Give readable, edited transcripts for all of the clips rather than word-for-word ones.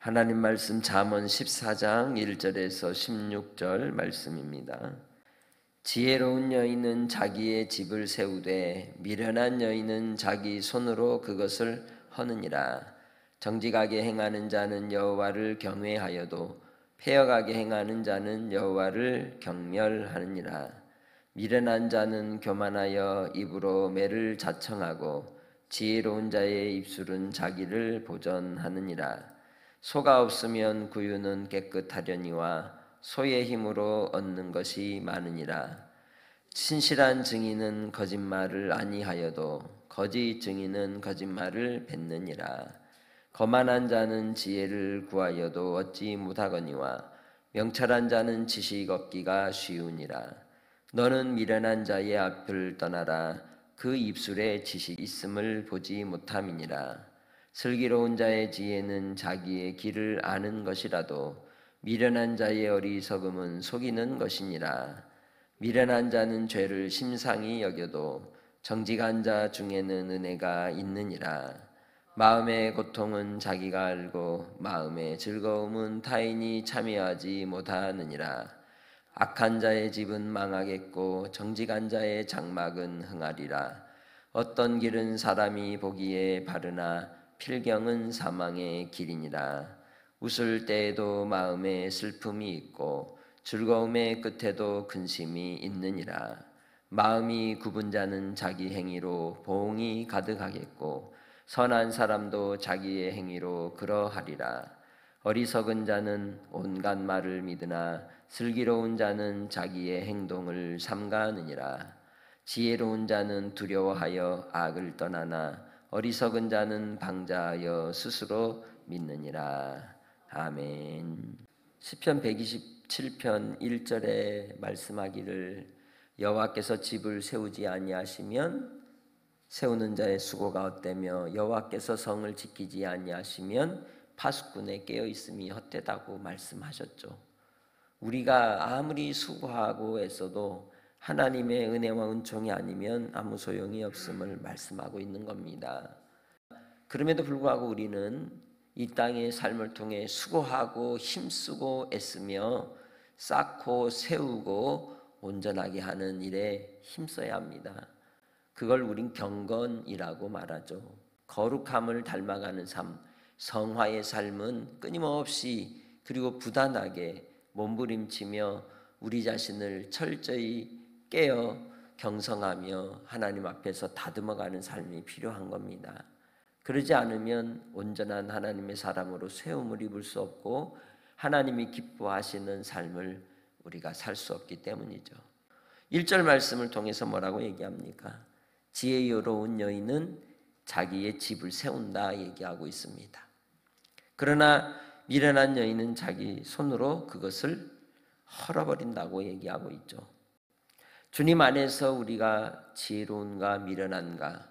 하나님 말씀 잠언 14장 1절에서 16절 말씀입니다. 지혜로운 여인은 자기의 집을 세우되 미련한 여인은 자기 손으로 그것을 허느니라. 정직하게 행하는 자는 여호와를 경외하여도 패역하게 행하는 자는 여호와를 경멸하느니라. 미련한 자는 교만하여 입으로 매를 자청하고 지혜로운 자의 입술은 자기를 보전하느니라. 소가 없으면 구유는 깨끗하려니와 소의 힘으로 얻는 것이 많으니라. 신실한 증인은 거짓말을 아니하여도 거짓 증인은 거짓말을 뱉느니라. 거만한 자는 지혜를 구하여도 얻지 못하거니와 명철한 자는 지식 얻기가 쉬우니라. 너는 미련한 자의 앞을 떠나라. 그 입술에 지식 있음을 보지 못함이니라. 슬기로운 자의 지혜는 자기의 길을 아는 것이라도 미련한 자의 어리석음은 속이는 것이니라. 미련한 자는 죄를 심상히 여겨도 정직한 자 중에는 은혜가 있느니라. 마음의 고통은 자기가 알고 마음의 즐거움은 타인이 참여하지 못하느니라. 악한 자의 집은 망하겠고 정직한 자의 장막은 흥하리라. 어떤 길은 사람이 보기에 바르나 필경은 사망의 길이니라. 웃을 때에도 마음에 슬픔이 있고 즐거움의 끝에도 근심이 있느니라. 마음이 굽은 자는 자기 행위로 보응이 가득하겠고 선한 사람도 자기의 행위로 그러하리라. 어리석은 자는 온갖 말을 믿으나 슬기로운 자는 자기의 행동을 삼가하느니라. 지혜로운 자는 두려워하여 악을 떠나나 어리석은 자는 방자하여 스스로 믿느니라. 아멘. 시편 127편 1절에 말씀하기를 여호와께서 집을 세우지 아니하시면 세우는 자의 수고가 헛되며 여호와께서 성을 지키지 아니하시면 파수꾼의 깨어 있음이 헛되다고 말씀하셨죠. 우리가 아무리 수고하고 애써도 하나님의 은혜와 은총이 아니면 아무 소용이 없음을 말씀하고 있는 겁니다. 그럼에도 불구하고 우리는 이 땅의 삶을 통해 수고하고 힘쓰고 애쓰며 쌓고 세우고 온전하게 하는 일에 힘써야 합니다. 그걸 우린 경건이라고 말하죠. 거룩함을 닮아가는 삶, 성화의 삶은 끊임없이 그리고 부단하게 몸부림치며 우리 자신을 철저히 깨어 경성하며 하나님 앞에서 다듬어가는 삶이 필요한 겁니다. 그러지 않으면 온전한 하나님의 사람으로 세움을 입을 수 없고 하나님이 기뻐하시는 삶을 우리가 살 수 없기 때문이죠. 1절 말씀을 통해서 뭐라고 얘기합니까? 지혜로운 여인은 자기의 집을 세운다 얘기하고 있습니다. 그러나 미련한 여인은 자기 손으로 그것을 헐어버린다고 얘기하고 있죠. 주님 안에서 우리가 지혜로운가 미련한가,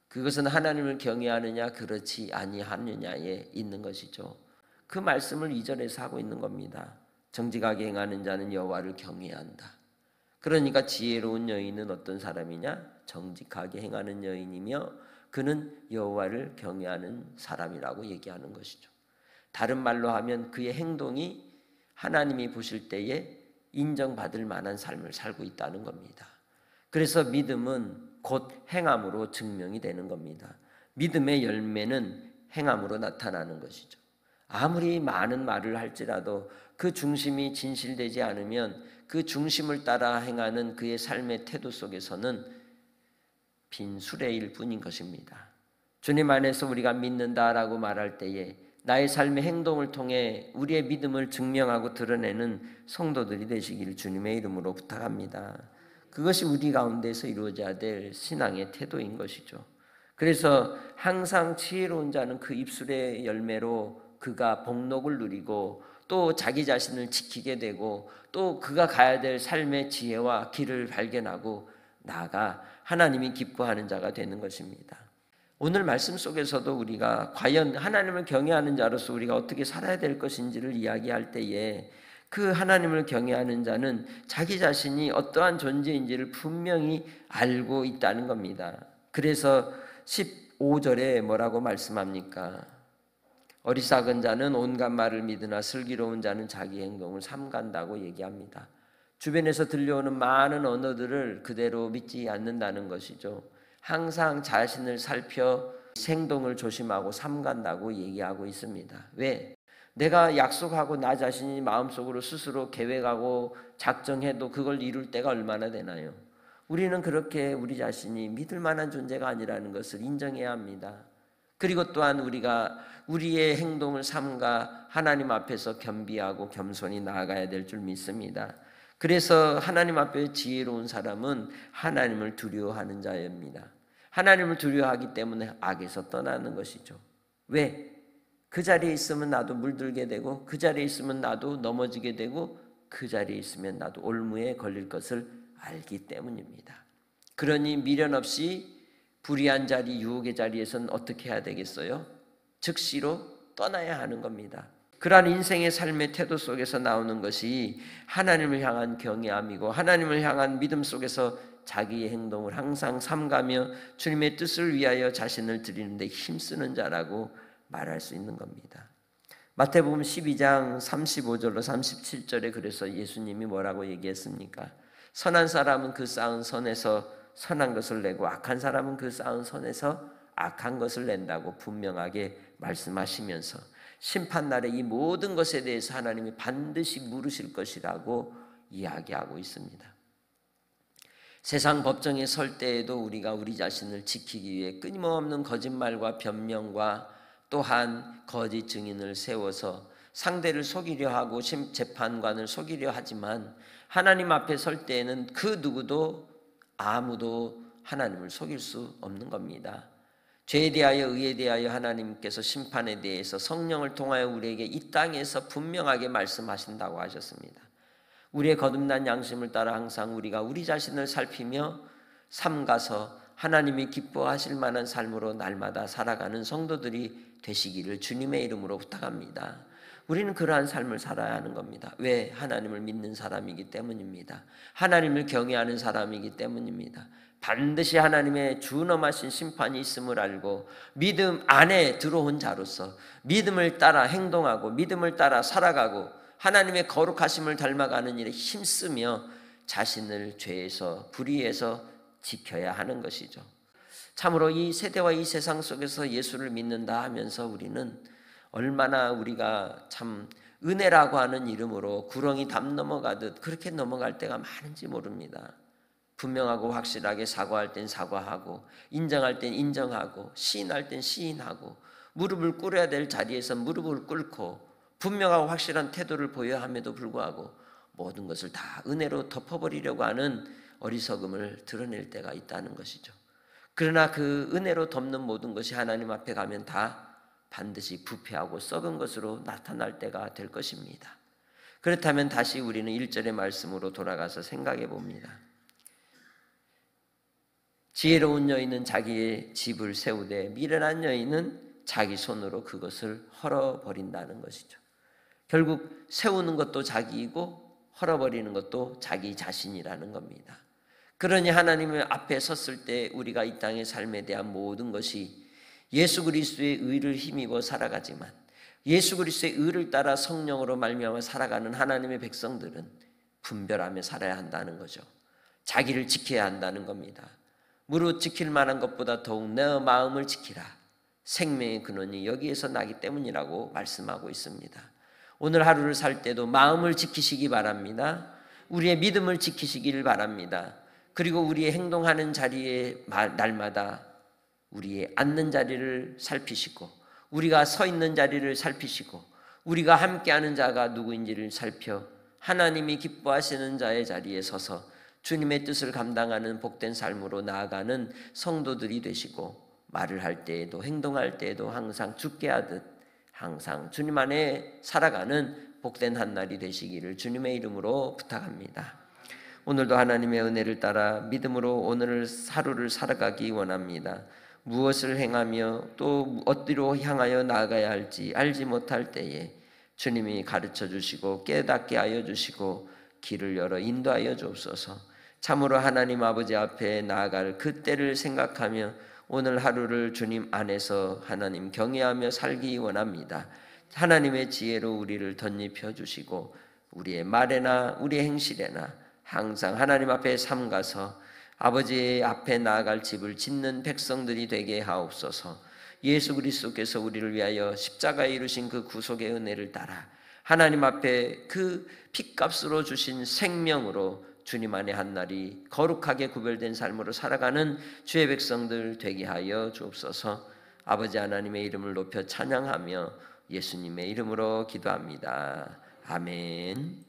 그것은 하나님을 경외하느냐 그렇지 아니하느냐에 있는 것이죠. 그 말씀을 2절에서 하고 있는 겁니다. 정직하게 행하는 자는 여호와를 경외한다. 그러니까 지혜로운 여인은 어떤 사람이냐? 정직하게 행하는 여인이며 그는 여호와를 경외하는 사람이라고 얘기하는 것이죠. 다른 말로 하면 그의 행동이 하나님이 보실 때에 인정받을 만한 삶을 살고 있다는 겁니다. 그래서 믿음은 곧 행함으로 증명이 되는 겁니다. 믿음의 열매는 행함으로 나타나는 것이죠. 아무리 많은 말을 할지라도 그 중심이 진실되지 않으면 그 중심을 따라 행하는 그의 삶의 태도 속에서는 빈 수레일 뿐인 것입니다. 주님 안에서 우리가 믿는다라고 말할 때에 나의 삶의 행동을 통해 우리의 믿음을 증명하고 드러내는 성도들이 되시기를 주님의 이름으로 부탁합니다. 그것이 우리 가운데서 이루어져야 될 신앙의 태도인 것이죠. 그래서 항상 지혜로운 자는 그 입술의 열매로 그가 복록을 누리고 또 자기 자신을 지키게 되고 또 그가 가야 될 삶의 지혜와 길을 발견하고 나아가 하나님이 기뻐하는 자가 되는 것입니다. 오늘 말씀 속에서도 우리가 과연 하나님을 경외하는 자로서 우리가 어떻게 살아야 될 것인지를 이야기할 때에 그 하나님을 경외하는 자는 자기 자신이 어떠한 존재인지를 분명히 알고 있다는 겁니다. 그래서 15절에 뭐라고 말씀합니까? 어리석은 자는 온갖 말을 믿으나 슬기로운 자는 자기 행동을 삼간다고 얘기합니다. 주변에서 들려오는 많은 언어들을 그대로 믿지 않는다는 것이죠. 항상 자신을 살펴 행동을 조심하고 삼간다고 얘기하고 있습니다. 왜? 내가 약속하고 나 자신이 마음속으로 스스로 계획하고 작정해도 그걸 이룰 때가 얼마나 되나요? 우리는 그렇게 우리 자신이 믿을 만한 존재가 아니라는 것을 인정해야 합니다. 그리고 또한 우리가 우리의 행동을 삼가 하나님 앞에서 겸비하고 겸손히 나아가야 될 줄 믿습니다. 그래서 하나님 앞에 지혜로운 사람은 하나님을 두려워하는 자입니다. 하나님을 두려워하기 때문에 악에서 떠나는 것이죠. 왜? 그 자리에 있으면 나도 물들게 되고, 그 자리에 있으면 나도 넘어지게 되고, 그 자리에 있으면 나도 올무에 걸릴 것을 알기 때문입니다. 그러니 미련 없이 불의한 자리, 유혹의 자리에서는 어떻게 해야 되겠어요? 즉시로 떠나야 하는 겁니다. 그러한 인생의 삶의 태도 속에서 나오는 것이 하나님을 향한 경외함이고, 하나님을 향한 믿음 속에서 자기의 행동을 항상 삼가며 주님의 뜻을 위하여 자신을 드리는 데 힘쓰는 자라고 말할 수 있는 겁니다. 마태복음 12장 35절로 37절에 그래서 예수님이 뭐라고 얘기했습니까? 선한 사람은 그 쌓은 선에서 선한 것을 내고 악한 사람은 그 쌓은 선에서 악한 것을 낸다고 분명하게 말씀하시면서 심판날에 이 모든 것에 대해서 하나님이 반드시 물으실 것이라고 이야기하고 있습니다. 세상 법정에 설 때에도 우리가 우리 자신을 지키기 위해 끊임없는 거짓말과 변명과 또한 거짓 증인을 세워서 상대를 속이려 하고 재판관을 속이려 하지만 하나님 앞에 설 때에는 그 누구도 아무도 하나님을 속일 수 없는 겁니다. 죄에 대하여 의에 대하여 하나님께서 심판에 대해서 성령을 통하여 우리에게 이 땅에서 분명하게 말씀하신다고 하셨습니다. 우리의 거듭난 양심을 따라 항상 우리가 우리 자신을 살피며 삼가서 하나님이 기뻐하실 만한 삶으로 날마다 살아가는 성도들이 되시기를 주님의 이름으로 부탁합니다. 우리는 그러한 삶을 살아야 하는 겁니다. 왜? 하나님을 믿는 사람이기 때문입니다. 하나님을 경외하는 사람이기 때문입니다. 반드시 하나님의 준엄하신 심판이 있음을 알고 믿음 안에 들어온 자로서 믿음을 따라 행동하고 믿음을 따라 살아가고 하나님의 거룩하심을 닮아가는 일에 힘쓰며 자신을 죄에서 불의에서 지켜야 하는 것이죠. 참으로 이 세대와 이 세상 속에서 예수를 믿는다 하면서 우리는 얼마나 우리가 참 은혜라고 하는 이름으로 구렁이 담 넘어가듯 그렇게 넘어갈 때가 많은지 모릅니다. 분명하고 확실하게 사과할 땐 사과하고 인정할 땐 인정하고 시인할 땐 시인하고 무릎을 꿇어야 될 자리에서 무릎을 꿇고 분명하고 확실한 태도를 보여야 함에도 불구하고 모든 것을 다 은혜로 덮어버리려고 하는 어리석음을 드러낼 때가 있다는 것이죠. 그러나 그 은혜로 덮는 모든 것이 하나님 앞에 가면 다 반드시 부패하고 썩은 것으로 나타날 때가 될 것입니다. 그렇다면 다시 우리는 1절의 말씀으로 돌아가서 생각해 봅니다. 지혜로운 여인은 자기의 집을 세우되 미련한 여인은 자기 손으로 그것을 헐어버린다는 것이죠. 결국 세우는 것도 자기이고 헐어버리는 것도 자기 자신이라는 겁니다. 그러니 하나님의 앞에 섰을 때 우리가 이 땅의 삶에 대한 모든 것이 예수 그리스도의 의를 힘입어 살아가지만 예수 그리스도의 의를 따라 성령으로 말미암아 살아가는 하나님의 백성들은 분별하며 살아야 한다는 거죠. 자기를 지켜야 한다는 겁니다. 무릇 지킬 만한 것보다 더욱 내 마음을 지키라. 생명의 근원이 여기에서 나기 때문이라고 말씀하고 있습니다. 오늘 하루를 살 때도 마음을 지키시기 바랍니다. 우리의 믿음을 지키시기를 바랍니다. 그리고 우리의 행동하는 자리에 날마다 우리의 앉는 자리를 살피시고 우리가 서 있는 자리를 살피시고 우리가 함께하는 자가 누구인지를 살펴 하나님이 기뻐하시는 자의 자리에 서서 주님의 뜻을 감당하는 복된 삶으로 나아가는 성도들이 되시고 말을 할 때에도 행동할 때에도 항상 주께 하듯 항상 주님 안에 살아가는 복된 한날이 되시기를 주님의 이름으로 부탁합니다. 오늘도 하나님의 은혜를 따라 믿음으로 오늘 하루를 살아가기 원합니다. 무엇을 행하며 또 어디로 향하여 나아가야 할지 알지 못할 때에 주님이 가르쳐 주시고 깨닫게 하여 주시고 길을 열어 인도하여 주옵소서. 참으로 하나님 아버지 앞에 나아갈 그때를 생각하며 오늘 하루를 주님 안에서 하나님 경외하며 살기 원합니다. 하나님의 지혜로 우리를 덧입혀 주시고 우리의 말에나 우리의 행실에나 항상 하나님 앞에 삼가서 아버지 앞에 나아갈 집을 짓는 백성들이 되게 하옵소서. 예수 그리스도께서 우리를 위하여 십자가에 이루신 그 구속의 은혜를 따라 하나님 앞에 그 핏값으로 주신 생명으로 주님 안에 한 날이 거룩하게 구별된 삶으로 살아가는 주의 백성들 되게 하여 주옵소서. 아버지 하나님의 이름을 높여 찬양하며 예수님의 이름으로 기도합니다. 아멘.